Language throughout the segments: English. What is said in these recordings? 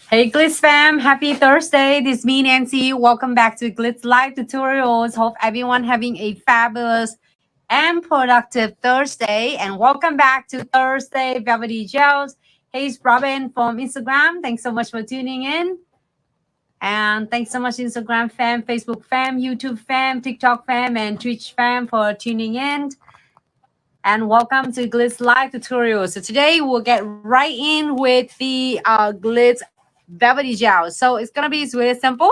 Hey Glitz fam, happy Thursday. This is me Nancy. Welcome back to Glitz Live Tutorials. Hope everyone having a fabulous and productive Thursday. And welcome back to Thursday Velvetty Gels. Hey, it's Robin from Instagram. Thanks so much for tuning in. And thanks so much Instagram fam, Facebook fam, YouTube fam, TikTok fam, and Twitch fam for tuning in. And welcome to Glitz Live Tutorials. So today we'll get right in with the Glitz Velvetty Gel. So it's going to be really simple.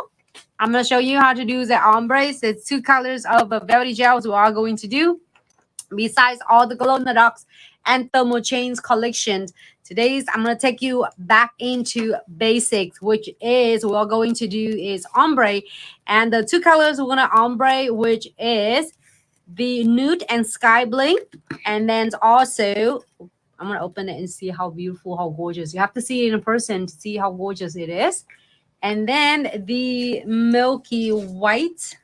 I'm going to show you how to do the ombre. So it's two colors of Velvetty Gels we are going to do. Besides all the glow in the darks and thermal chains collections, today's I'm going to take you back into basics, which is we're going to do is ombre. And the two colors we're going to ombre, which is the nude and Skybling. And then also I'm going to open it and see how beautiful, how gorgeous. You have to see it in person to see how gorgeous it is. And then the Milky White.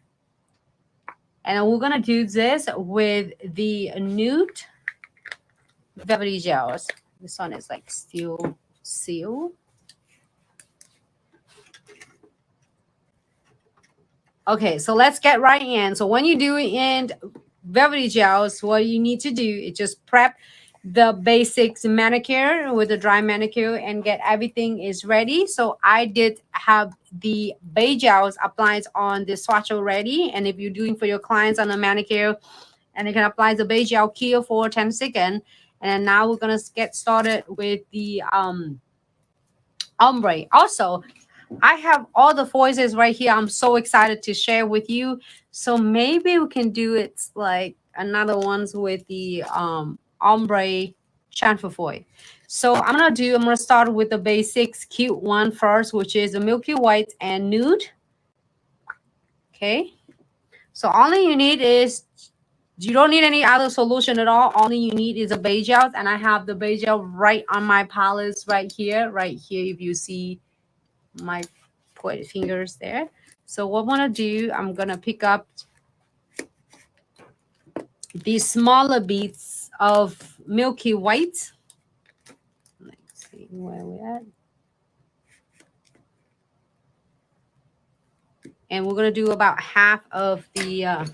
And we're going to do this with the nude Velvetty Gels. This one is like steel seal. Okay, so let's get right in. So when you do it in Velvetty Gels, what you need to do is just prep the basics manicure with the dry manicure and get everything is ready. So I did have the bay gels applied on the swatch already. And if you're doing for your clients on a manicure, and you can apply the bay gel here for 10 seconds. And now we're going to get started with the ombre. Also, I have all the voices right here. I'm so excited to share with you. So maybe we can do it like another ones with the ombre chanfrefoil. So I'm gonna start with the basics cute one first, which is the Milky White and nude. Okay, so only you need is, you don't need any other solution at all. Only you need is a bay gel, and I have the bay gel right on my palettes right here. If you see my pointed fingers there. So what I'm gonna do, I'm gonna pick up these smaller beads of Milky White. Let's see where we're at. And we're gonna do about half of the half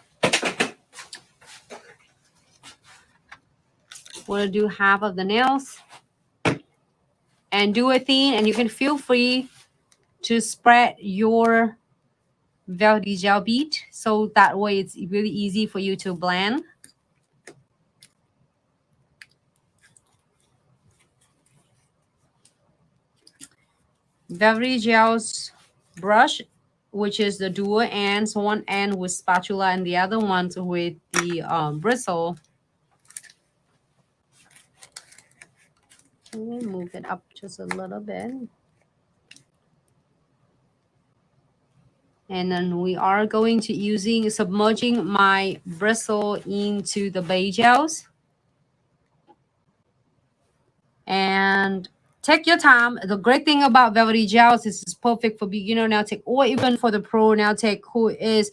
of the nails. And do a thing, and you can feel free to spread your Velvetty Gel bead, so that way it's really easy for you to blend. Velvetty Gel's brush, which is the dual ends, one end with spatula and the other one with the bristle. Let me move it up just a little bit. And then we are going to submerging my bristle into the bay gels. And take your time. The great thing about Velvetty Gels is it's perfect for beginner nail tech or even for the pro nail tech who is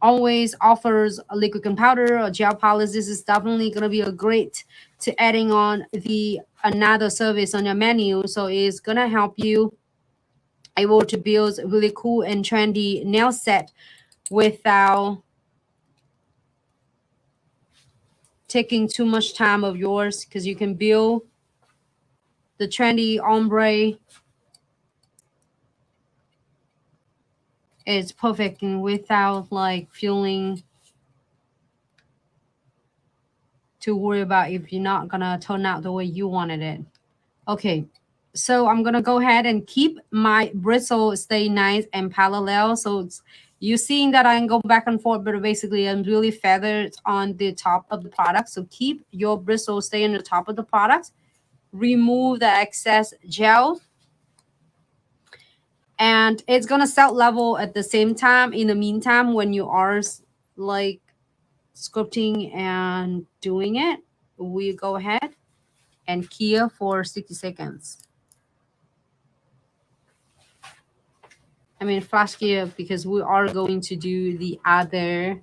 always offers a liquid and powder or gel polish. This is definitely going to be a great to adding on the another service on your menu. So it's going to help you able to build a really cool and trendy nail set without taking too much time of yours, because you can build the trendy ombre. It's perfect and without like feeling to worry about if you're not gonna turn out the way you wanted it. Okay, so I'm gonna go ahead and keep my bristle stay nice and parallel. So it's, you seeing that I can go back and forth, but basically I'm really feathered on the top of the product. So keep your bristle stay on the top of the product. Remove the excess gel. And it's gonna set level at the same time. In the meantime, when you are like sculpting and doing it, we go ahead and key for 60 seconds. I mean flash key because we are going to do the other.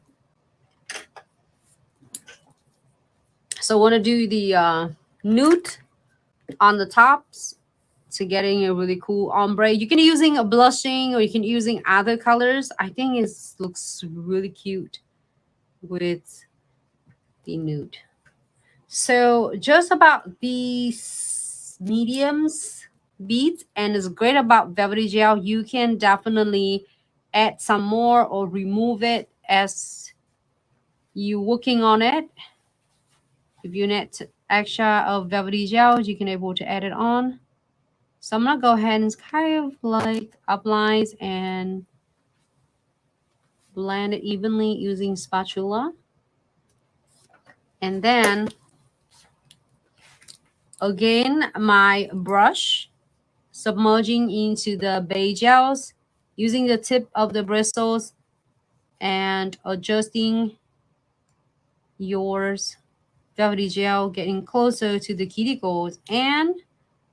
So I want to do the nude on the tops to getting a really cool ombre. You can using a blushing or you can using other colors. I think it looks really cute with the nude. So just about these mediums beads, and it's great about Velvetty Gel. You can definitely add some more or remove it as you working on it. If you need extra of Velvetty Gel, you can able to add it on. So I'm gonna go ahead and kind of like apply and blend it evenly using spatula. And then again, my brush submerging into the beige gels, using the tip of the bristles and adjusting yours Velvetty Gel, getting closer to the cuticles. And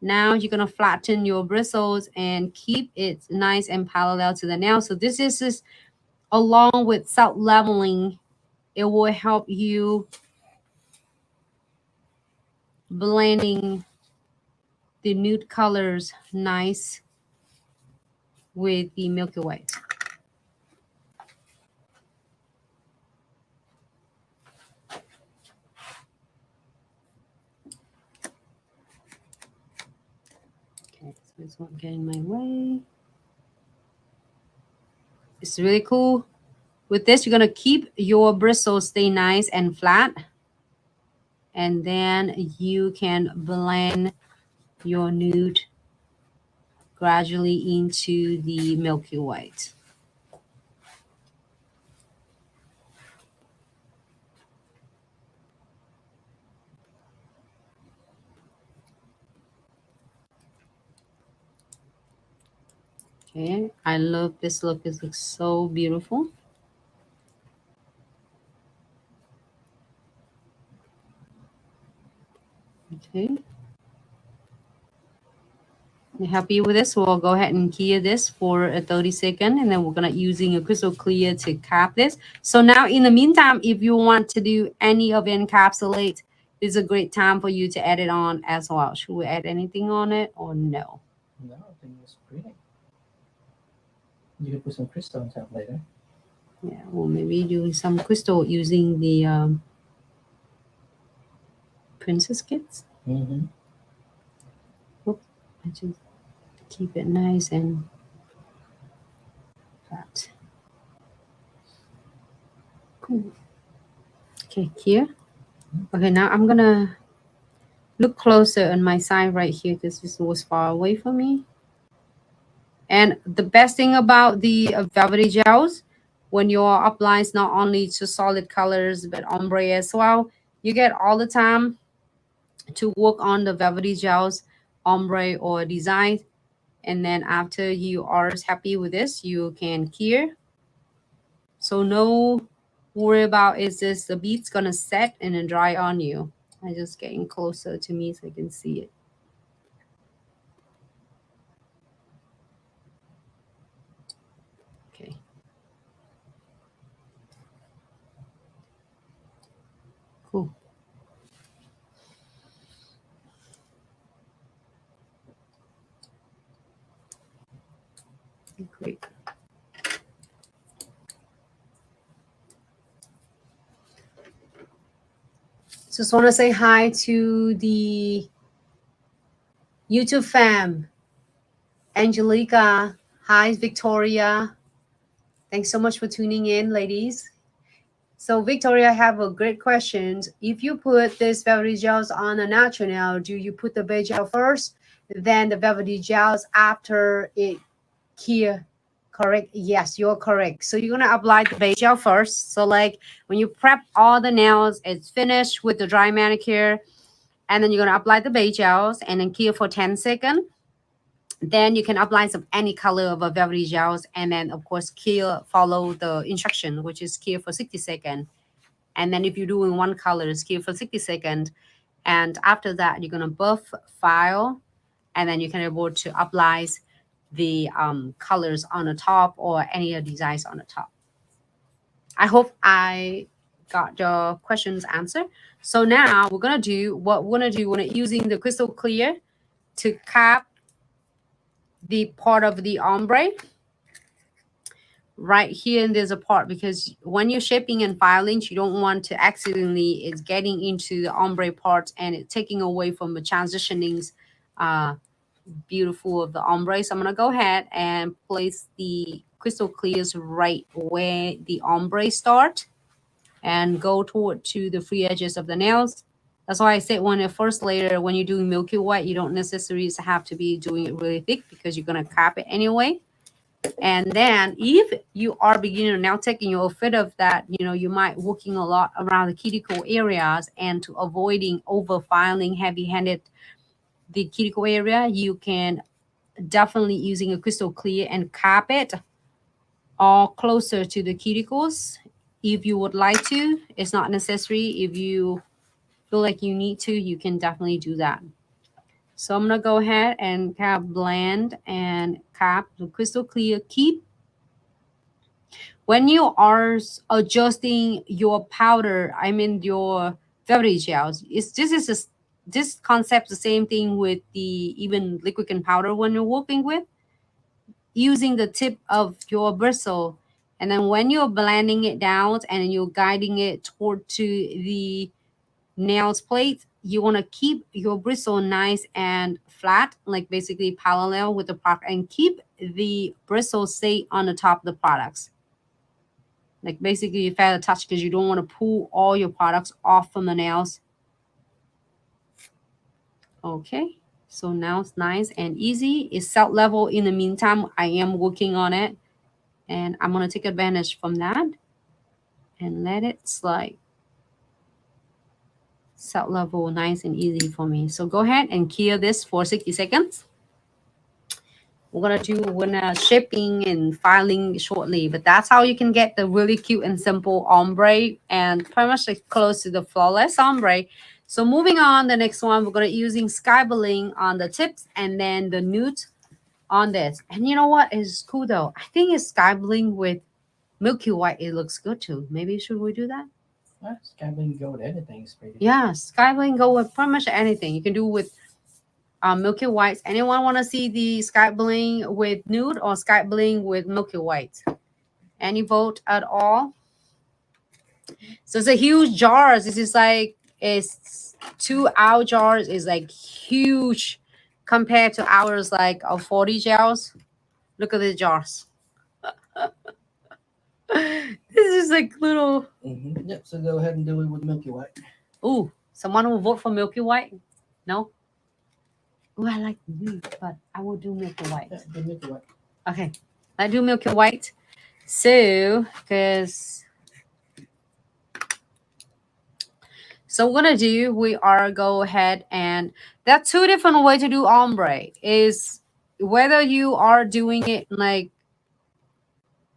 now you're going to flatten your bristles and keep it nice and parallel to the nail. So this is along with self leveling. It will help you blending the nude colors nice with the Milky White. Okay, so this won't get in my way. It's really cool. With this, you're going to keep your bristles stay nice and flat. And then you can blend your nude gradually into the Milky White. Okay, I love this look. It looks so beautiful. Okay. You happy with this? We'll go ahead and clear this for a 30 seconds, and then we're gonna using a crystal clear to cap this. So now in the meantime, if you want to do any of encapsulate, this is a great time for you to add it on as well. Should we add anything on it or no? No, I think it's pretty. You can put some crystal on top later. Yeah, well, maybe doing some crystal using the princess kits. Mm-hmm. Oop, I just keep it nice and flat. Cool. Okay, here. Okay, now I'm gonna look closer on my side right here because this was far away from me. And the best thing about the Velvetty gels, when you're applying not only to solid colors but ombre as well, you get all the time to work on the Velvetty gels, ombre or design. And then after you are happy with this, you can clear. So no worry about is this the bead's gonna set and then dry on you. I'm just getting closer to me so I can see it. Okay. Cool. Great. Just want to say hi to the YouTube fam. Angelica. Hi, Victoria. Thanks so much for tuning in, ladies. So, Victoria, I have a great question. If you put this Velvetty gels on a natural nail, do you put the beige gel first, then the Velvetty gels after it cure? Correct? Yes, you're correct. So you're gonna apply the beige gel first. So like when you prep all the nails, it's finished with the dry manicure, and then you're gonna apply the beige gels and then cure for 10 seconds. Then you can apply some any color of a Velvetty gels, and then of course cure, follow the instruction, which is cure for 60 seconds. And then if you're doing one color, it's cure for 60 seconds. And after that, you're gonna buff file, and then you can able to apply the colors on the top or any of the designs on the top. I hope I got your questions answered. So now we're gonna do what we're gonna do. We're using the crystal clear to cap the part of the ombre right here, and there's a part, because when you're shaping and filing, you don't want to accidentally it's getting into the ombre part and it taking away from the transitionings beautiful of the ombre. So I'm going to go ahead and place the crystal clears right where the ombre start and go toward to the free edges of the nails. That's why I said when the first layer, when you're doing Milky White, you don't necessarily have to be doing it really thick because you're going to cap it anyway. And then if you are beginner now taking your fit of that, you know, you might working a lot around the cuticle areas, and to avoiding over filing heavy-handed the cuticle area, you can definitely using a crystal clear and cap it all closer to the cuticles if you would like to. It's not necessary. If you feel like you need to, you can definitely do that. So I'm gonna go ahead and kind of blend and cap the crystal clear. Keep when you are adjusting your powder, I mean your Velvetty gels. This concept the same thing with the even liquid and powder when you're working with using the tip of your bristle, and then when you're blending it down and you're guiding it toward to the nails plate, you want to keep your bristle nice and flat, like basically parallel with the product, and keep the bristle stay on the top of the products. Like basically you feel a touch because you don't want to pull all your products off from the nails. Okay, so now it's nice and easy. It's set level. In the meantime, I am working on it, and I'm going to take advantage from that and let it slide. Set level nice and easy for me. So go ahead and clear this for 60 seconds. We're gonna shaping and filing shortly, but that's how you can get the really cute and simple ombre and pretty much like close to the flawless ombre. So moving on, the next one, we're gonna using Skybling on the tips and then the nude on this. And you know what is cool though? I think it's Skybling with Milky White. It looks good too. Maybe should we do that? Skybling go with anything. It's pretty Yeah, Skybling go with pretty much anything. You can do with Milky Whites. Anyone want to see the Skybling with nude or Skybling with Milky White? Any vote at all? So it's a huge jar. This is like, it's 2 hour jars is like huge compared to ours like 40 gels. Look at the jars. This is like little. Yep. So go ahead and do it with Milky White. Ooh, someone will vote for Milky White? No? Oh, I like nude, but I will do Milky White. Yeah, do Milky White. Okay, I do Milky White. So, so what we're gonna do, we are go ahead and there are 2 different ways to do ombre. Is whether you are doing it like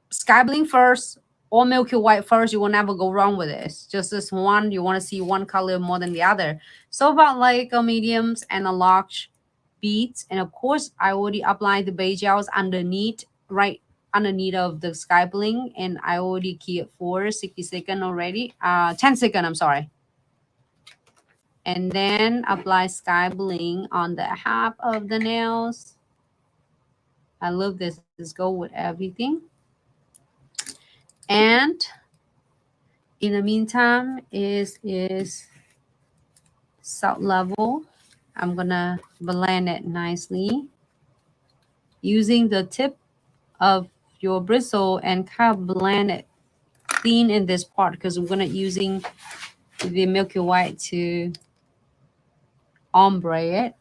Skybling first or Milky White first, you will never go wrong with this. Just this one, you want to see one color more than the other. So about like a mediums and a large beads, and of course I already applied the base gels underneath, right underneath of the Skybling, and I already key it for 60 seconds already. 10 seconds, I'm sorry. And then apply Skybling on the half of the nails. I love this. Just go with everything. And in the meantime, is salt level. I'm gonna blend it nicely using the tip of your bristle and kind of blend it clean in this part, because we're gonna using the Milky White to ombre it.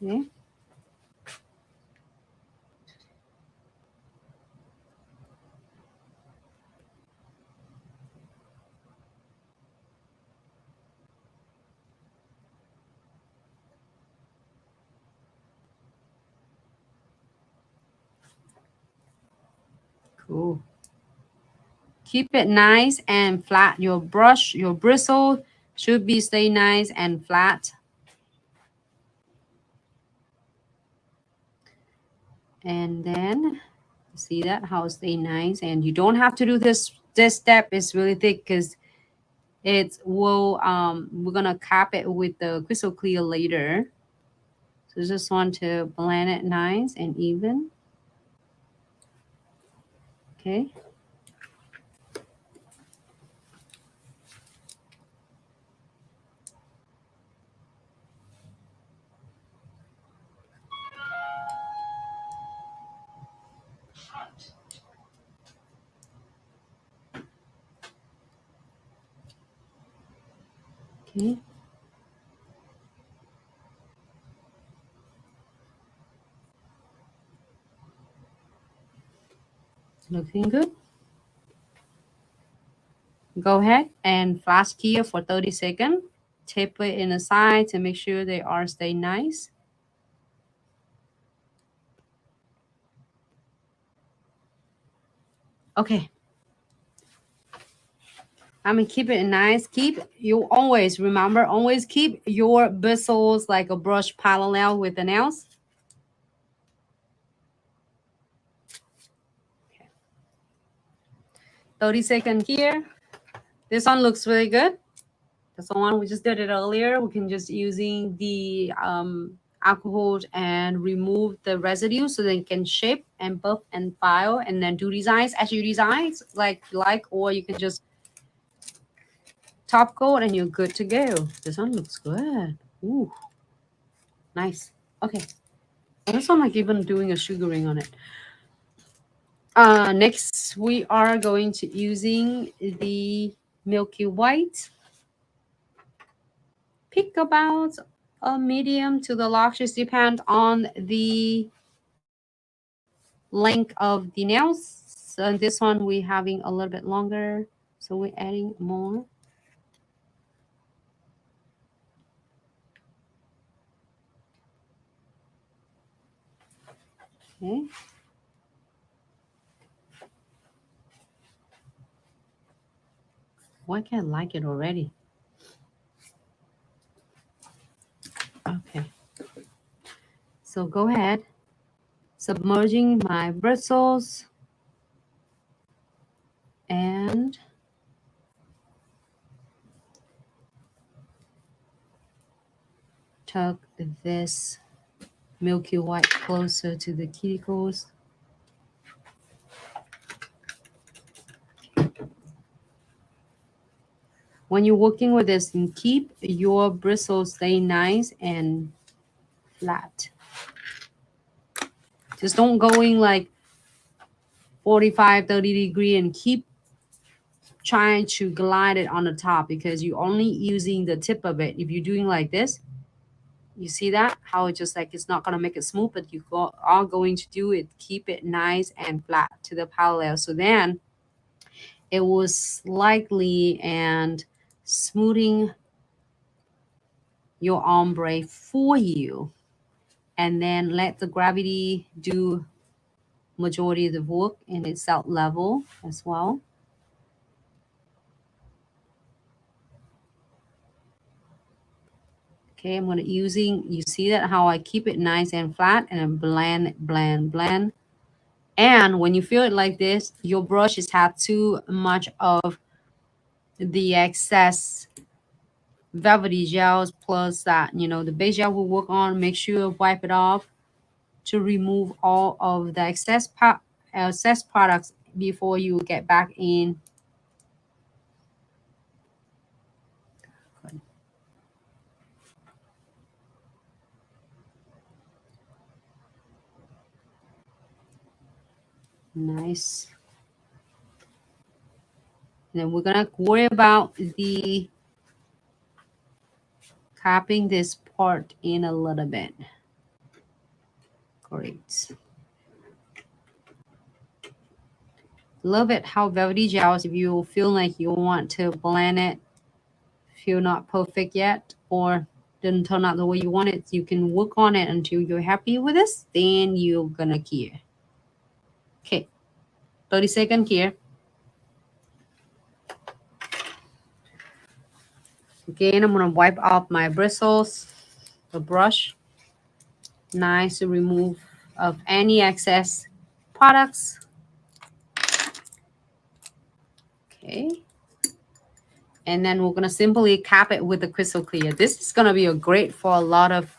Okay. Cool. Keep it nice and flat. Your brush, your bristle should be stay nice and flat. And then see that how it stay nice. And you don't have to do this step is really thick, because we're gonna cap it with the crystal clear later. So just want to blend it nice and even. Okay. Okay. Looking good. Go ahead and flash here for 30 seconds. Tape it in the side to make sure they are stay nice. Okay. I'm gonna keep it nice. You always remember, always keep your bristles like a brush parallel with the nails. Okay. 30 seconds here. This one looks really good. That's the one we just did it earlier. We can just using the alcohol and remove the residue so they can shape and buff and file and then do designs as you design like you like, or you can just top coat and you're good to go. This one looks good. Ooh, nice. Okay. This one like even doing a sugaring on it. Next we are going to using the Milky White. Pick about a medium to the largest, depend on the length of the nails. So this one we're having a little bit longer, so we're adding more. Okay. Why can't I like it already? Okay. So go ahead, submerging my bristles and tuck this Milky White closer to the cuticles. When you're working with this, and keep your bristles stay nice and flat. Just don't going like 45, 30 degree and keep trying to glide it on the top because you're only using the tip of it. If you're doing like this, you see that? How it just like it's not going to make it smooth, but you are going to do it. Keep it nice and flat to the parallel. So then it was slightly and smoothing your ombre for you. And then let the gravity do majority of the work in itself level as well. Okay, I'm going to using, you see that how I keep it nice and flat and then blend, blend, blend. And when you feel it like this, your brushes have too much of the excess velvety gels plus that, you know, the base gel will work on, make sure you wipe it off to remove all of the excess products before you get back in. Good. Nice. And then we're gonna worry about the capping this part in a little bit. Great. Love it how velvety gels, if you feel like you want to blend it, feel not perfect yet, or didn't turn out the way you want it, you can work on it until you're happy with this, then you're gonna cure. Okay, 30-second cure. Again, I'm gonna wipe off my bristles, the brush. Nice to remove of any excess products. Okay. And then we're going to simply cap it with the crystal clear. This is going to be a great for a lot of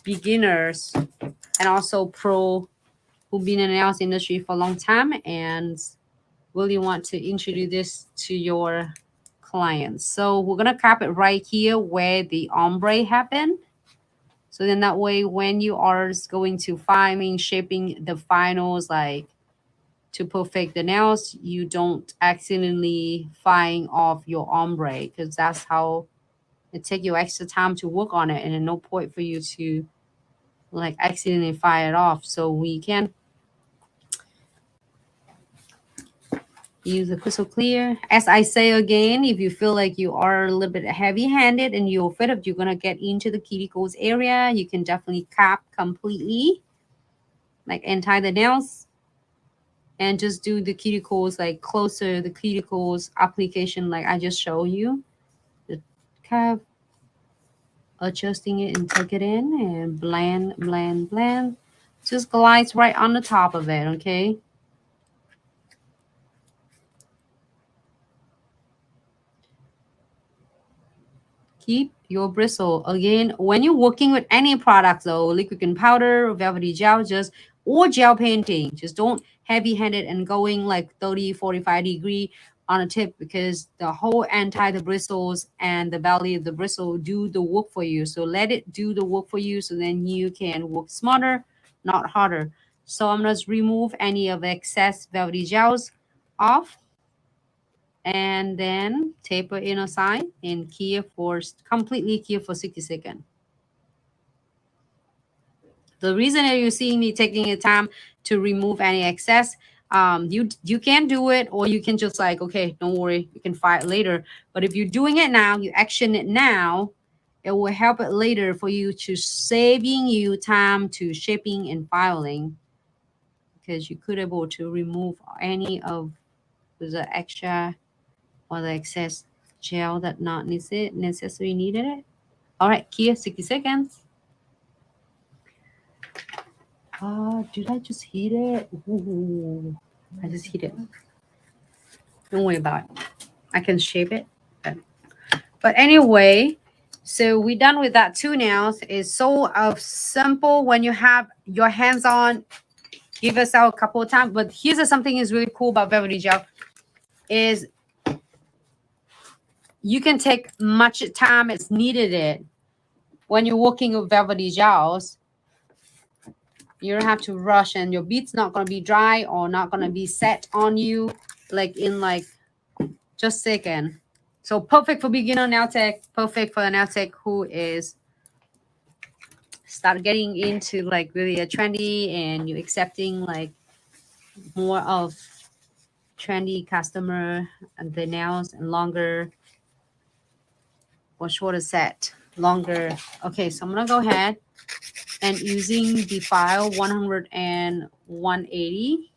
beginners and also pro who've been in the nails industry for a long time and really want to introduce this to your clients. So we're going to cap it right here where the ombre happened. So then that way, when you are going to filing, shaping the finals, like to perfect the nails, you don't accidentally filing off your ombre, because that's how it take you extra time to work on it, and then no point for you to like accidentally file it off. So we can use the crystal clear. As I say again, if you feel like you are a little bit heavy-handed and you're afraid of you're gonna get into the cuticles area, you can definitely cap completely, like untie the nails, and just do the cuticles like closer, the cuticles application like I just showed you. The cap, adjusting it and take it in and blend, blend, blend. Just glides right on the top of it, okay? Keep your bristle. Again, when you're working with any product though, liquid and powder, velvety gel, just or gel painting, just don't heavy-handed and going like 30, 45 degree on a tip, because the whole anti the bristles and the belly of the bristle do the work for you. So let it do the work for you, so then you can work smarter, not harder. So I'm gonna just remove any of the excess velvety gels off, and then taper in aside and cure for completely cure for 60 seconds. The reason that you're seeing me taking the time to remove any excess, you can do it, or you can just like, okay, don't worry, you can file it later. But if you're doing it now, you action it now, it will help it later for you to saving you time to shipping and filing, because you could able to remove any of the extra or the excess gel that not necessarily needed it. All right, Kia, 60 seconds. Did I just heat it? Ooh, I just heat it. Don't worry about it. I can shape it. But anyway, so we're done with that too now. It's so simple when you have your hands on. Give us out a couple of times. But here's something is really cool about Velvetty Gel is you can take much time as needed it when you're working with velvety gels. You don't have to rush, and your bead's not going to be dry or not going to be set on you like in like just a second. So perfect for beginner nail tech, perfect for the nail tech who is start getting into like really a trendy and you're accepting like more of trendy customer and the nails and longer or shorter set, longer. Okay, so I'm gonna go ahead and using the file 100 and 180.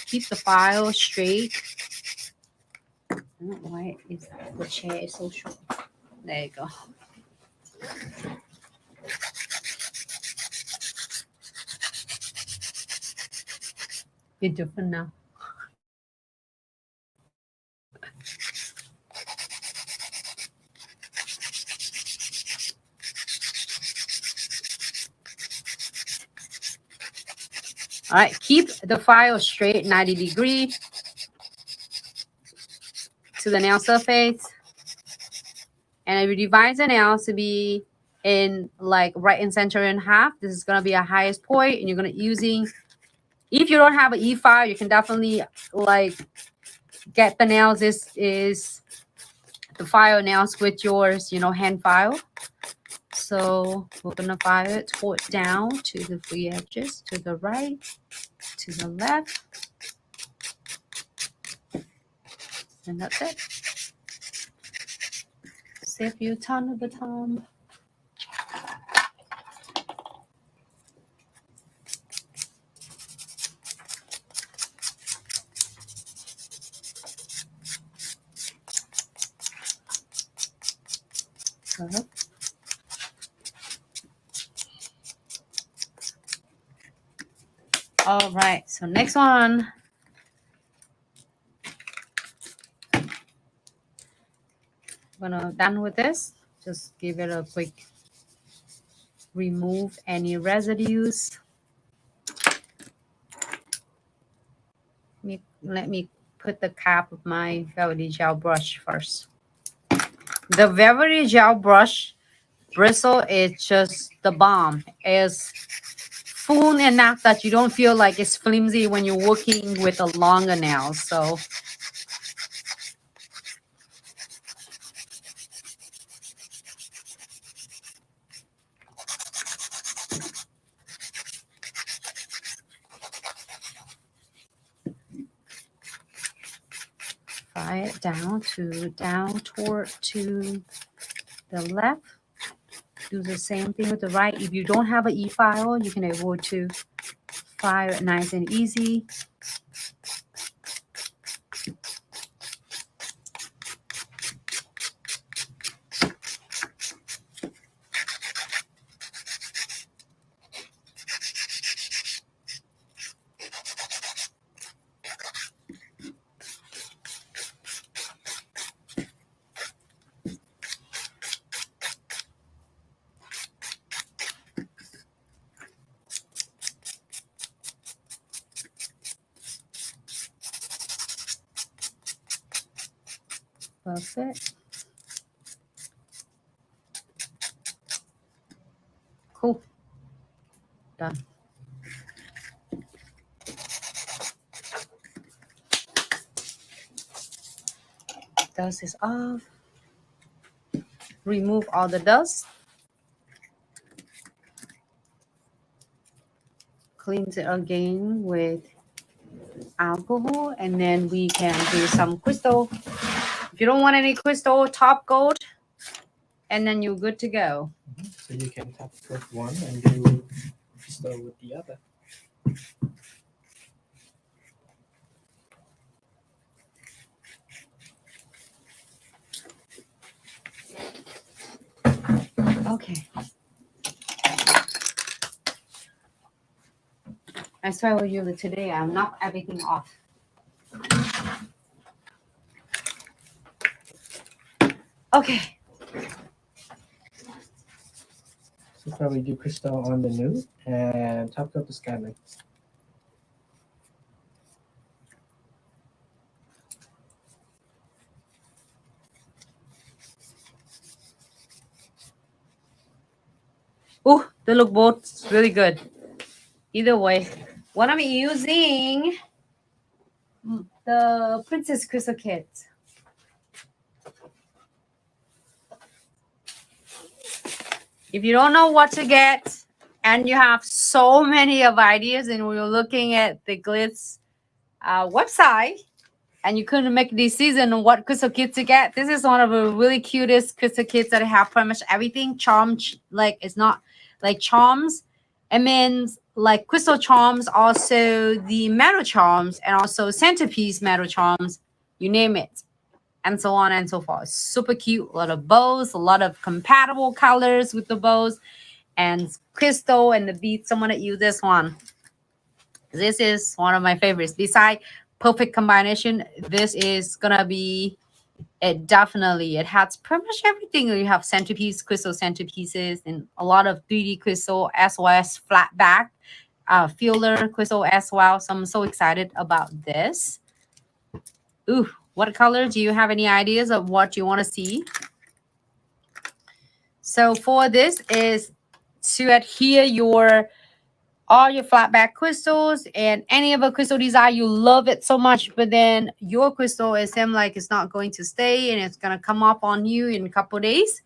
Keep the file straight. I don't know why is the chair is so short. There you go. You're different now. All right, keep the file straight 90 degree to the nail surface. And if you divide the nail to be in like right in center and half, this is gonna be a highest point, and you're gonna using, if you don't have an e-file, you can definitely like get the nails. This is the file nails with yours, hand file. So we're gonna file it toward down to the free edges, to the right, to the left, and that's it. Save you a ton of the time. All right, so next one. When I'm done with this, just give it a quick remove any residues. Let me put the cap of my Velvetty Gel brush first. The Velvetty Gel brush bristle is just the bomb. It's full enough that you don't feel like it's flimsy when you're working with a longer nail. So fly it down toward to the left. Do the same thing with the right. If you don't have an e-file, you can able to file it nice and easy. Perfect. Cool. Done. Dust is off. Remove all the dust. Cleanse it again with alcohol, and then we can do some crystal. If you don't want any crystal, top coat, and then you're good to go. So you can top coat one and do crystal with the other. Okay. I swear with you that today I'll knock everything off. Okay. So far we do crystal on the nude and top coat the Skybling. Oh, they look both really good. Either way, what I'm using the Princess Crystal Kit. If you don't know what to get and you have so many of ideas and we're looking at the Glitz website and you couldn't make a decision on what crystal kit to get, this is one of the really cutest crystal kits that have pretty much everything. Charms, like it's not like charms. It means like crystal charms, also the metal charms, and also centerpiece metal charms, you name it, and so on and so forth. Super cute. A lot of bows, a lot of compatible colors with the bows, and crystal and the beads. Someone that use this one. This is one of my favorites. Besides perfect combination, this is gonna be it. Definitely, it has pretty much everything. You have centerpiece, crystal centerpieces, and a lot of 3D crystal as well as flat back filler crystal as well. So I'm so excited about this. Ooh, what color? Do you have any ideas of what you want to see? So for this is to adhere your all your flat back crystals and any of a crystal design, you love it so much, but then your crystal is seem like it's not going to stay and it's going to come up on you in a couple of days.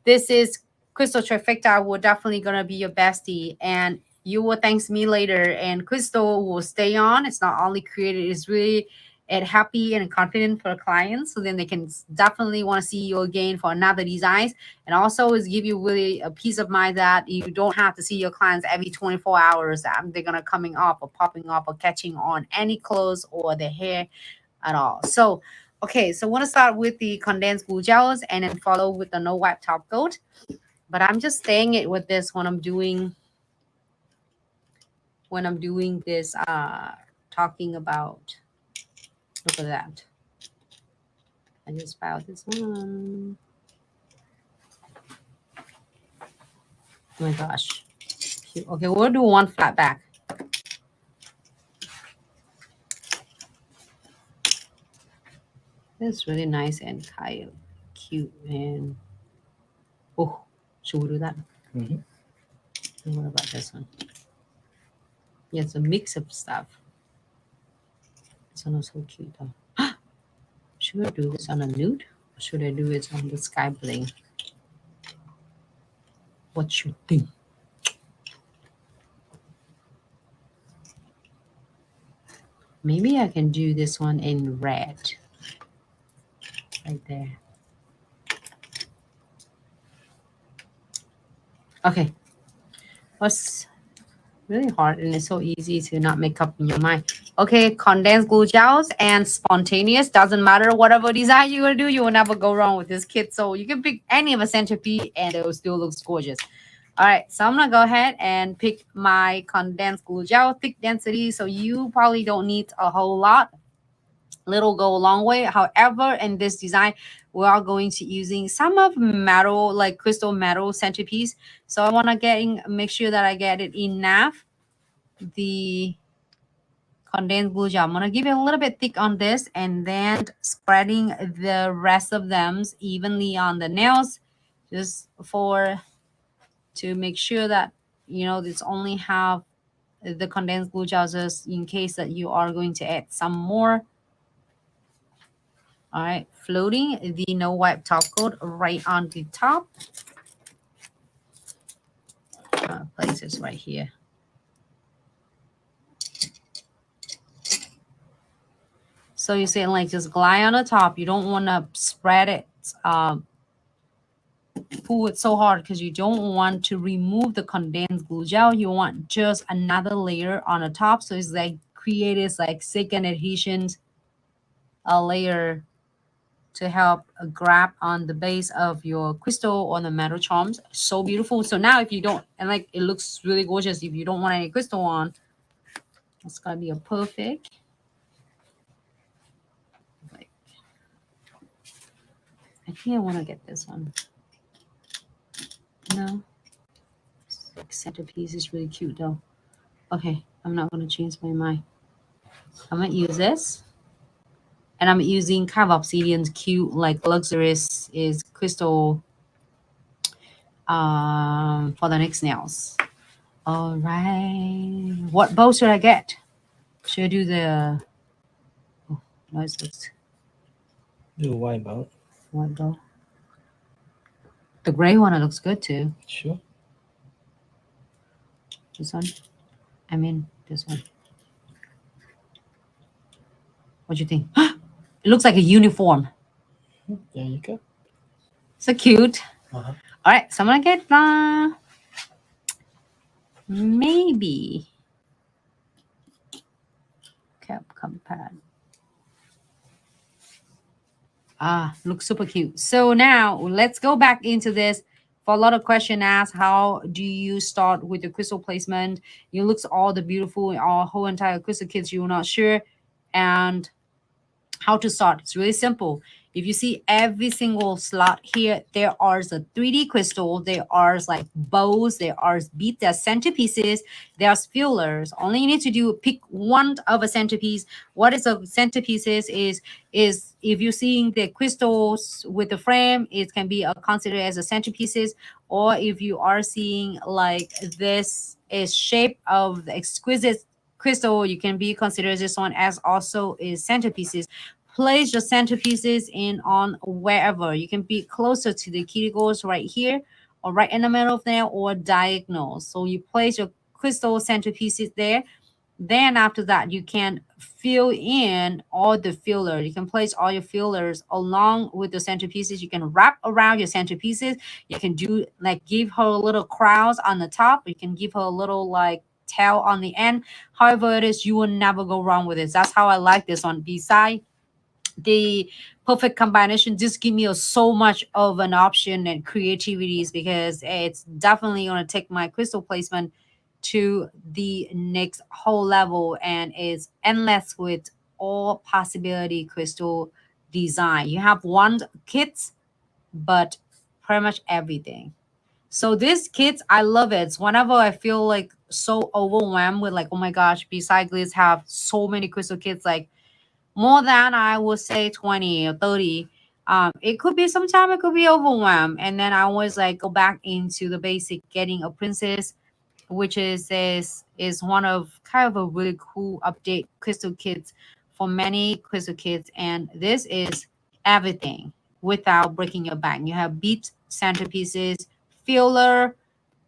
This is Crystal Trifecta will definitely going to be your bestie, and you will thank me later, and crystal will stay on. It's not only created, it's really happy and confident for clients, so then they can definitely want to see you again for another designs, and also is give you really a peace of mind that you don't have to see your clients every 24 hours. They're gonna coming up or popping up or catching on any clothes or their hair at all. So okay, so I want to start with the condensed glue gels and then follow with the no wipe top coat, but I'm just staying it with this when I'm doing this talking about. Look at that. I just filed this one. Oh my gosh. Cute. Okay, we'll do one flat back. It's really nice and kind of cute and oh, should we do that? Mm-hmm. And what about this one? Yeah, it's a mix of stuff. This one is so cute though. Should I do this on a nude? Or should I do it on the Skybling? What you think? Maybe I can do this one in red. Right there. Okay. What's really hard and it's so easy to not make up in your mind. Okay, condensed glue gels and spontaneous. Doesn't matter whatever design you're gonna do, you will never go wrong with this kit. So you can pick any of a centerpiece and it will still looks gorgeous. All right, so I'm gonna go ahead and pick my condensed glue gel, thick density. So you probably don't need a whole lot. Little go a long way. However, in this design, we are going to using some of metal, like crystal metal centerpiece. So I want to make sure that I get it enough. The condensed glue gel. I'm gonna give it a little bit thick on this, and then spreading the rest of them evenly on the nails, just to make sure that this only have the condensed glue gel just in case that you are going to add some more. All right, floating the no wipe top coat right on the top. Place this right here. So you're saying like just glide on the top. You don't want to spread it, pull it so hard because you don't want to remove the condensed glue gel. You want just another layer on the top. So it's like create this like second adhesions, a layer to help grab on the base of your crystal or the metal charms. So beautiful. So now if you don't, and like it looks really gorgeous if you don't want any crystal on, it's gonna be a perfect. Like, I think I want to get this one. No, like centerpiece is really cute though. Okay, I'm not gonna change my mind. I'm gonna use this. And I'm using kind of obsidian's cute, like luxurious is crystal for the next nails. All right. What bow should I get? Should I do the no, it looks Do a white bow. white bow. The gray one looks good too. Sure. This one? I mean this one. What do you think? It looks like a uniform. There you go. So cute. Uh-huh. All right, so I'm gonna get maybe cap compact. Looks super cute. So now let's go back into this. For a lot of question asked, how do you start with the crystal placement? You looks all the beautiful, our whole entire crystal kits. You're not sure, and how to start. It's really simple. If you see every single slot here, there are the 3D crystal, there are like bows, there are beads, there are centerpieces, there's fillers. Only you need to do pick one of a centerpiece. What is a centerpieces is if you're seeing the crystals with the frame, it can be considered as a centerpieces. Or if you are seeing like this is shape of the exquisite crystal, you can be considered this one as also is centerpieces. Place your centerpieces in on wherever. You can be closer to the cuticles right here or right in the middle of there or diagonal. So you place your crystal centerpieces there. Then after that, you can fill in all the filler. You can place all your fillers along with the centerpieces. You can wrap around your centerpieces. You can do like give her a little crowns on the top. You can give her a little like tail on the end. However it is, you will never go wrong with it. That's how I like this one. Beside the perfect combination, just give me so much of an option and creativities because it's definitely going to take my crystal placement to the next whole level and is endless with all possibility crystal design. You have one kit, but pretty much everything. So this kits, I love it. Whenever I feel like so overwhelmed with like, oh my gosh, besides Glitz have so many crystal kits, like more than I would say 20 or 30. It could be sometime it could be overwhelmed. And then I always like go back into the basic getting a princess, which is one of kind of a really cool update crystal kits for many crystal kits. And this is everything without breaking your bank. You have bead centerpieces, filler,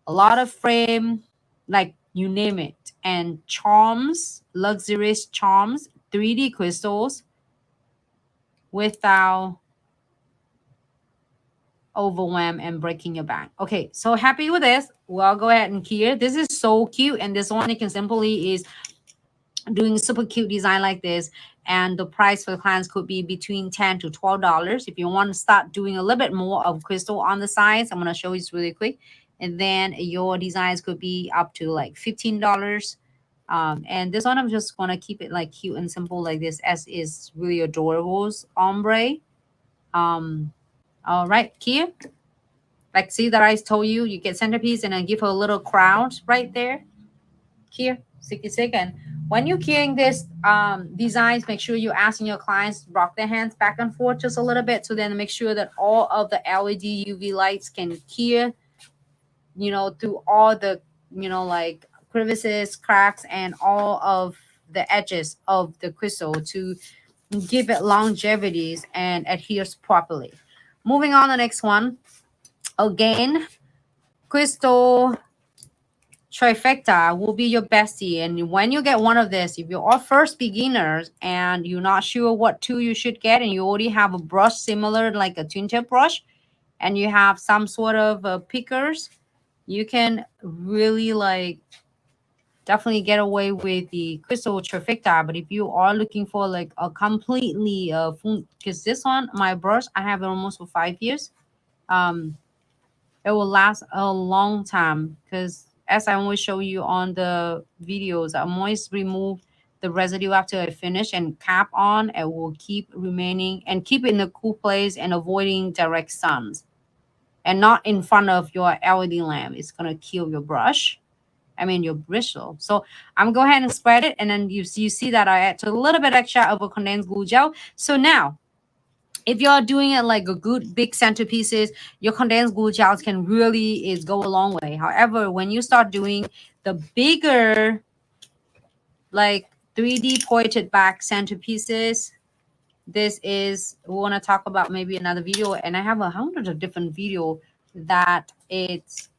a lot of frame, like you name it, and charms, luxurious charms, 3D crystals without overwhelm and breaking your bank. Okay, so happy with this. Well, go ahead and key it. This is so cute, and this one you can simply is doing super cute design like this, and the price for the clients could be between $10 to $12. If you want to start doing a little bit more of crystal on the sides, I'm going to show you this really quick, and then your designs could be up to like $15. And this one I'm just going to keep it like cute and simple like this, as is really adorable ombre. All right, Kia, like see that I told you, you get centerpiece and then give her a little crowd right there. Kia, 60 seconds. When you're keying this designs, make sure you're asking your clients to rock their hands back and forth just a little bit, so then make sure that all of the LED UV lights can key, you know, through all the, you know, like crevices, cracks, and all of the edges of the crystal to give it longevities and adheres properly. Moving on to the next one. Again, crystal Trifecta will be your bestie. And when you get one of this, if you're all first beginners and you're not sure what tool you should get, and you already have a brush similar like a twin tip brush, and you have some sort of pickers, you can really like definitely get away with the crystal Trifecta. But if you are looking for like a completely because this one, my brush, I have it almost for 5 years. It will last a long time, because as I always show you on the videos, I'm always remove the residue after I finish and cap on. It will keep remaining and keep it in a cool place and avoiding direct suns, and not in front of your LED lamp. It's gonna kill your brush. I mean your bristle. So I'm gonna go ahead and spread it, and then you see that I add a little bit extra of a condensed glue gel. So now, if you're doing it like a good big centerpieces, your condensed glue gels can really go a long way. However, when you start doing the bigger, like 3D pointed back centerpieces, this is, we want to talk about maybe another video, and I have 100 of different video that it's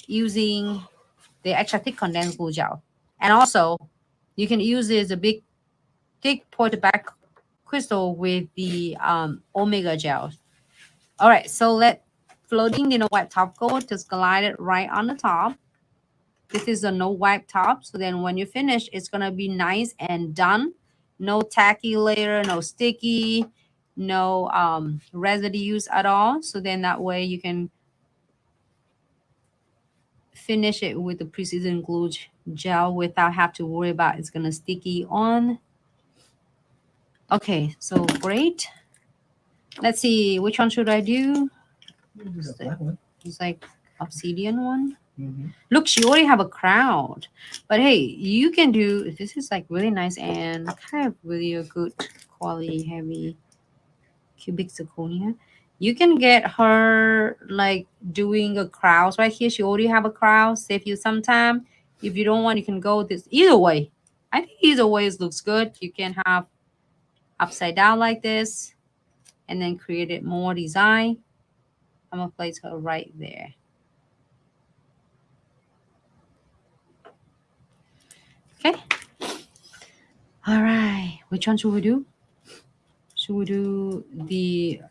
using the extra thick condensed glue gel. And also, you can use this a big thick pointed back crystal with the omega gel. All right, so let floating in a white top coat, just glide it right on the top. This is a no wipe top, so then when you finish, it's gonna be nice and done. No tacky layer, no sticky, no residues at all. So then that way you can finish it with the precision glue gel without have to worry about it's gonna sticky on. Okay, so great. Let's see, which one should I do? It's like obsidian one. Look, she already have a crowd. But hey, you can do, this is like really nice and kind of really a good quality heavy cubic zirconia. You can get her like doing a crown right here. She already have a crown, save you some time. If you don't want, you can go this either way. I think either way looks good. You can have upside down like this and then create it more design. I'm gonna place her right there. Okay. All right. Which one should we do? Should we do the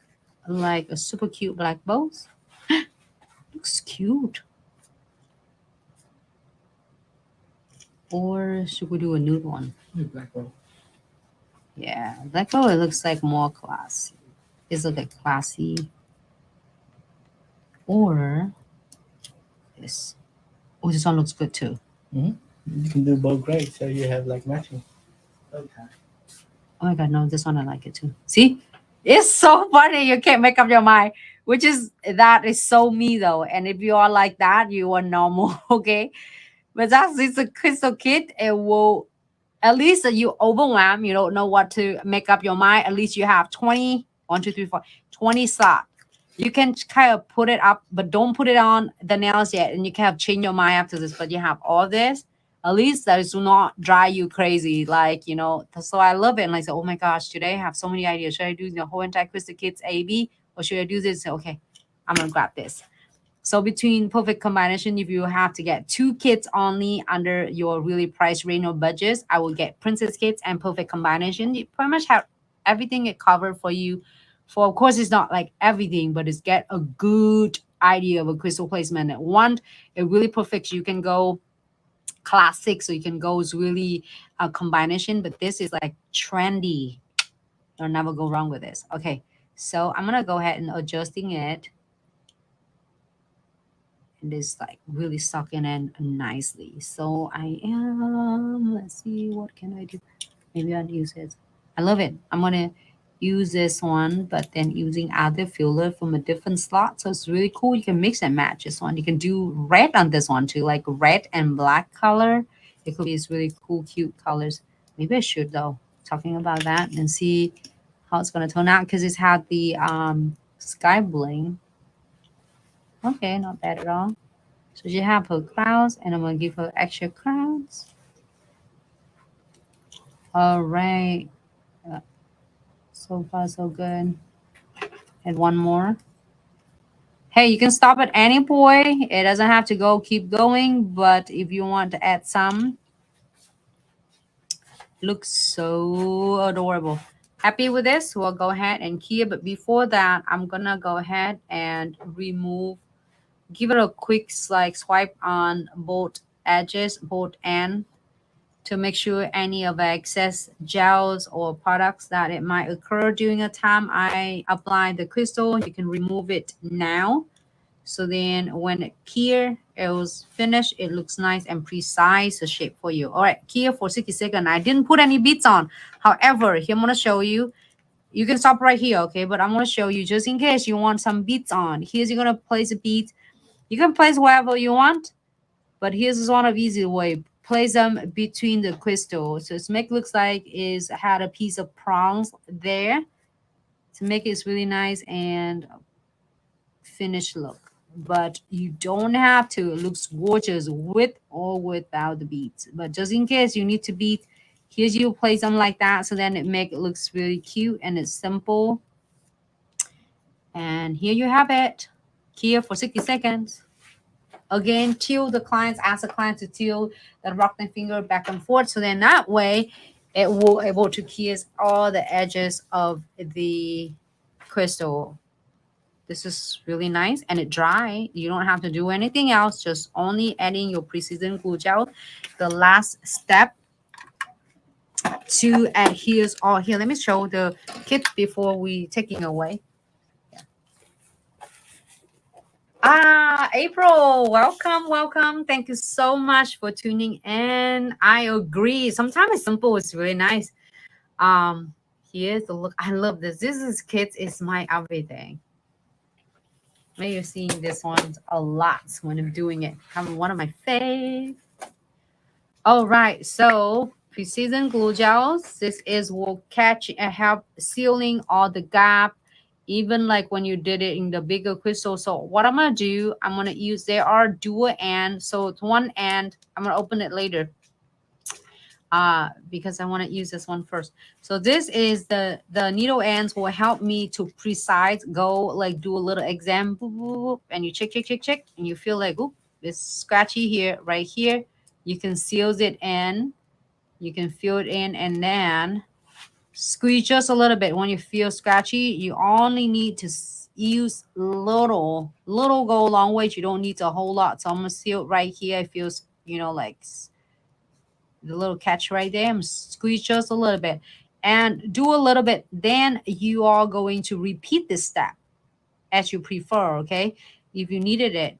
like a super cute black bows? Looks cute. Or should we do a nude one? Black bow. Yeah, black bow. It looks like more classy. It's like classy. Or this. Oh, this one looks good too. You can do both grades, so you have like matching. Okay. Oh my god, no, this one I like it too. See? It's so funny. You can't make up your mind. which is that is so me though. And if you are like that, you are normal, okay? But that's it's a crystal kit. It will at least you overwhelm. You don't know what to make up your mind. At least you have 20, 1, 2, 3, 4, 20 slots. You can kind of put it up, but don't put it on the nails yet. And you can have change your mind after this. But you have all this. At least that is not drive you crazy. Like, you know, so I love it. And I said, oh my gosh, today I have so many ideas. Should I do the whole entire crystal kits A, B? Or should I do this? Okay, I'm going to grab this. So between perfect combination, if you have to get 2 kits only under your really price range or budgets, I will get princess kits and perfect combination. You pretty much have everything it covered for you. For of course, it's not like everything, but it's get a good idea of a crystal placement. And one, it really perfect. You can go classic, so you can go is really a combination, but this is like trendy. You'll never go wrong with this. Okay, so I'm gonna go ahead and adjusting it. And it's like really sucking in nicely. So I am, let's see, what can I do? Maybe I'll use it. I love it. I'm gonna use this one, but then using other filler from a different slot. So it's really cool. You can mix and match this one. You can do red on this one too, like red and black color. It could be these really cool, cute colors. Maybe I should though, talking about that and see how it's gonna turn out because it's had the Skybling. Okay, not bad at all. So she have her crowns, and I'm gonna give her extra crowns. All right. So far, so good. And one more. Hey, you can stop at any point. It doesn't have to go keep going, but if you want to add some, looks so adorable. Happy with this? We'll go ahead and key it. But before that, I'm gonna go ahead and remove. Give it a quick like swipe on both edges, both ends, to make sure any of the excess gels or products that it might occur during a time I apply the crystal. You can remove it now. So then when it clear, it was finished, it looks nice and precise a shape for you. All right, clear for 60 seconds. I didn't put any beads on. However, here I'm going to show you. You can stop right here, okay? But I'm going to show you just in case you want some beads on. Here's you're going to place a bead. You can place wherever you want, but here's one of easy way. Place them between the crystals. So it's make looks like is had a piece of prongs there to make it really nice and finished look. But you don't have to. It looks gorgeous with or without the beads. But just in case you need to bead, here's you place them like that. So then it make it looks really cute and it's simple. And here you have it. Here for 60 seconds. Again, tilt the clients, ask the client to tilt the rock and finger back and forth. So then that way it will able to kiss all the edges of the crystal. This is really nice and it dry. You don't have to do anything else, just only adding your precision glue gel. The last step to adhere all here. Let me show the kit before we taking away. April, welcome. Thank you so much for tuning in. I agree. Sometimes it's simple, it's really nice. Here's the look. I love this. This is kids, is my everything. Maybe you're seeing this one a lot when I'm doing it. I'm one of my fave. All right, so precision glue gels. This is will catch and help sealing all the gap. Even like when you did it in the bigger crystal. So what I'm going to do, I'm going to use, there are dual end. So it's one end. I'm going to open it later because I want to use this one first. So this is the needle ends will help me to precise go like do a little exam. Boop, boop, boop, and you check. And you feel like, oop, it's scratchy here, right here. You can seal it in. You can fill it in and then squeeze just a little bit. When you feel scratchy, you only need to use little go a long way. You don't need a whole lot. So I'm gonna seal it right here. It feels, you know, like the little catch right there. I'm gonna squeeze just a little bit and do a little bit. Then you are going to repeat this step as you prefer. Okay, if you needed it,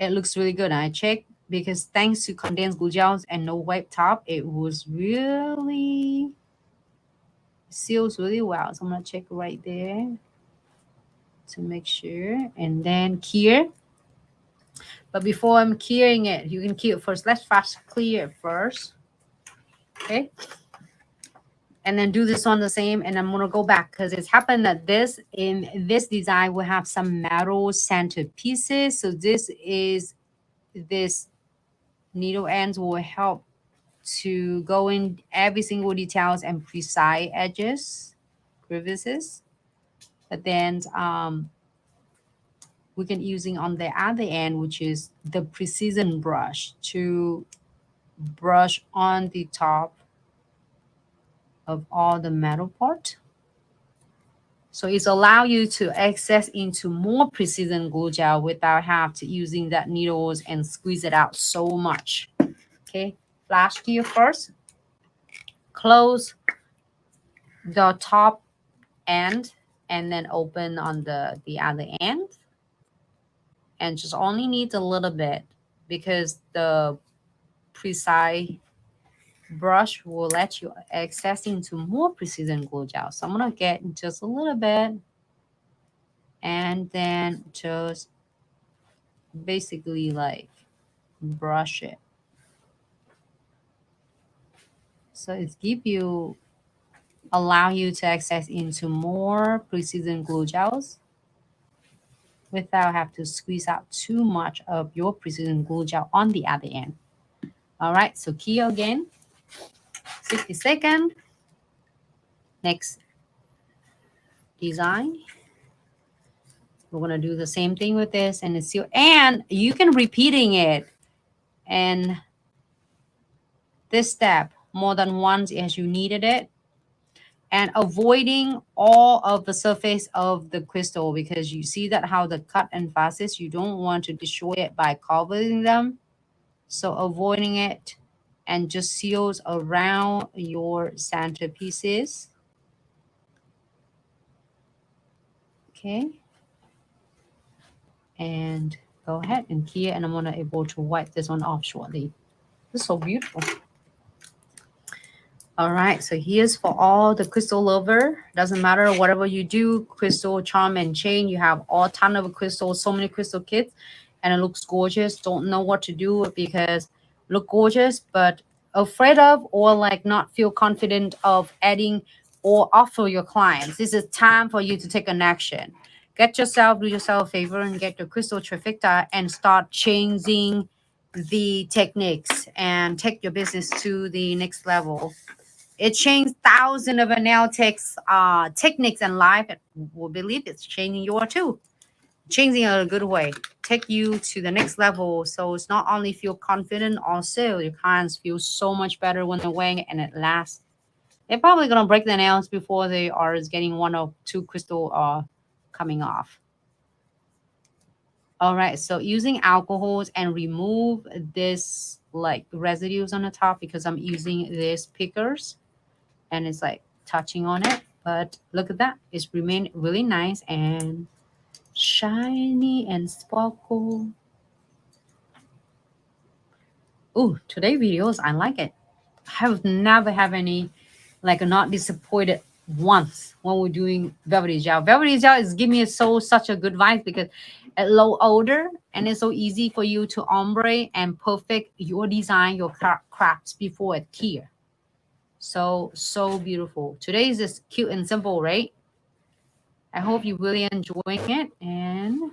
it looks really good. I checked because thanks to condensed glue gels and no wipe top, it was really seals really well. So I'm gonna check right there. to make sure, and then clear. But before I'm clearing it, you can clear it first. Let's fast clear it first. Okay. And then do this on the same, and I'm gonna go back because it's happened that this in this design will have some metal center pieces. So this needle ends will help to go in every single details and precise edges, crevices. But then we can using on the other end, which is the precision brush to brush on the top of all the metal part. So it's allow you to access into more precision glue gel without have to using that needles and squeeze it out so much. Okay, flash clear first. Close the top end and then open on the other end. And just only needs a little bit because the precise brush will let you access into more precision glue gel. So I'm gonna get just a little bit and then just basically like brush it. So it's allow you to access into more precision glue gels without have to squeeze out too much of your precision glue gel on the other end. All right, so key again, 60 seconds. Next design. We're gonna do the same thing with this, and it's and you can repeating it and this step more than once as you needed it, and avoiding all of the surface of the crystal because you see that how the cut and facets, you don't want to destroy it by covering them. So avoiding it and just seals around your center pieces. Okay. And go ahead and clear, and I'm gonna able to wipe this one off shortly. This is so beautiful. All right, so here's for all the crystal lover. Doesn't matter whatever you do, crystal, charm, and chain. You have all ton of crystals, so many crystal kits, and it looks gorgeous. Don't know what to do because look gorgeous, but afraid of or like not feel confident of adding or offer your clients. This is time for you to take an action. Get yourself, do yourself a favor and get your crystal trifecta and start changing the techniques and take your business to the next level. It changed thousands of nail techniques in life. And we believe it's changing yours too. Changing in a good way. Take you to the next level. So it's not only feel confident, also your clients feel so much better when they're wearing it and it lasts. They're probably going to break their nails before they are getting one or two crystal coming off. All right, so using alcohols and remove this like residues on the top because I'm using this pickers and it's like touching on it. But look at that, it's remained really nice and shiny and sparkle. Oh, today videos, I like it. I have never have any like not disappointed once when we're doing Velvetty Gel. Velvetty Gel is giving me such a good vibe because at low odor and it's so easy for you to ombre and perfect your design, your crafts before it clear. So beautiful. Today is just cute and simple, right? I hope you really enjoying it. And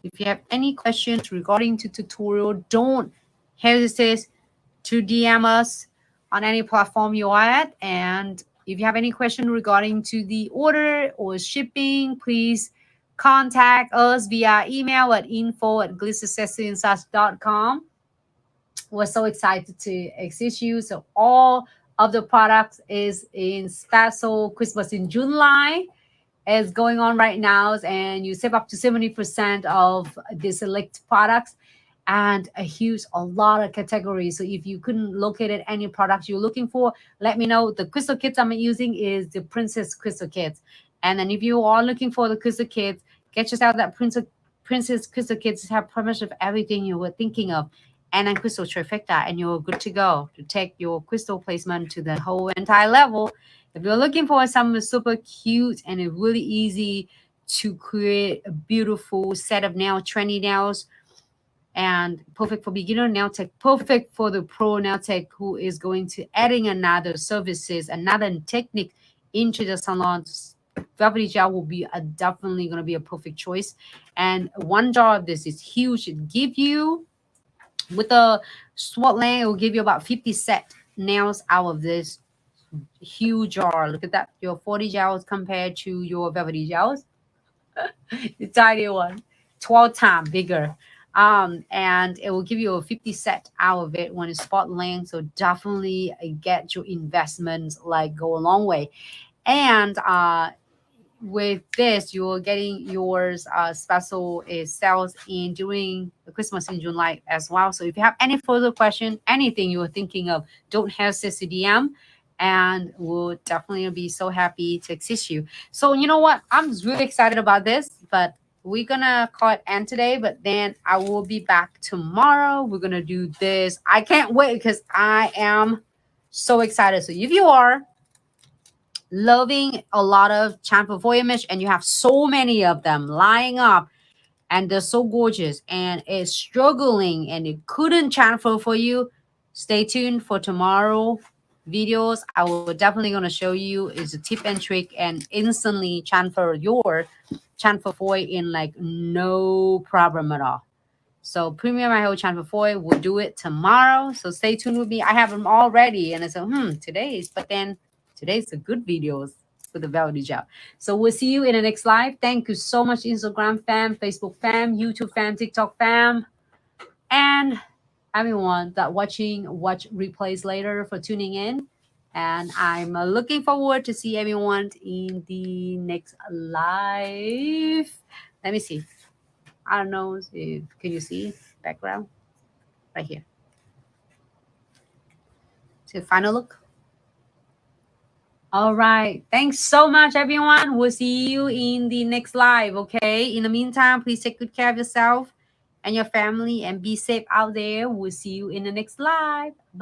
if you have any questions regarding to tutorial, don't hesitate to DM us on any platform you are at. And if you have any question regarding to the order or shipping, please contact us via email at info@glitzsaccessoryandsuch.com. We're so excited to assist you. So all of the products is in special Christmas in July is going on right now, and you save up to 70% of the select products and a lot of categories. So if you couldn't locate any products you're looking for, let me know. The crystal kits I'm using is the Princess Crystal Kits. And then if you are looking for the crystal kits, get yourself that Princess Crystal Kits. Have pretty much of everything you were thinking of. And then crystal trifecta, and you're good to go to take your crystal placement to the whole entire level. If you're looking for something super cute and it's really easy to create a beautiful set of nails, trendy nails, and perfect for beginner nail tech, perfect for the pro nail tech who is going to adding another services, another technique into the salon. Velvetty Gel will be definitely going to be a perfect choice. And one jar of this is huge. It give you, with the swat length, it will give you about 50 set nails out of this huge jar. Look at that. Your 40 gels compared to your Velvetty Gels. The tiny one, 12 times bigger. And it will give you a 50 set out of it when it's spot length. So definitely get your investments like go a long way. And with this, you're getting yours special sales in during the Christmas in July as well. So if you have any further question, anything you're thinking of, don't hesitate to DM, and we'll definitely be so happy to assist you. So you know what? I'm really excited about this, but we're gonna call it end today. But then I will be back tomorrow. We're gonna do this. I can't wait because I am so excited. So if you are loving a lot of chamfer voyage and you have so many of them lying up and they're so gorgeous and it's struggling and it couldn't chamfer for you, stay tuned for tomorrow videos. I will definitely going to show you is a tip and trick and instantly chamfer your chamfer foil in like no problem at all. So premium I chamfer foil will do it tomorrow. So stay tuned with me. I have them all ready and I said, today's, but then today's the good videos for the Velvetty Gel. So we'll see you in the next live. Thank you so much, Instagram fam, Facebook fam, YouTube fam, TikTok fam, and everyone that watch replays later for tuning in. And I'm looking forward to see everyone in the next live. Let me see. I don't know if can you see background right here. So final look. All right. Thanks so much, everyone. We'll see you in the next live, okay? In the meantime, please take good care of yourself and your family and be safe out there. We'll see you in the next live. Bye.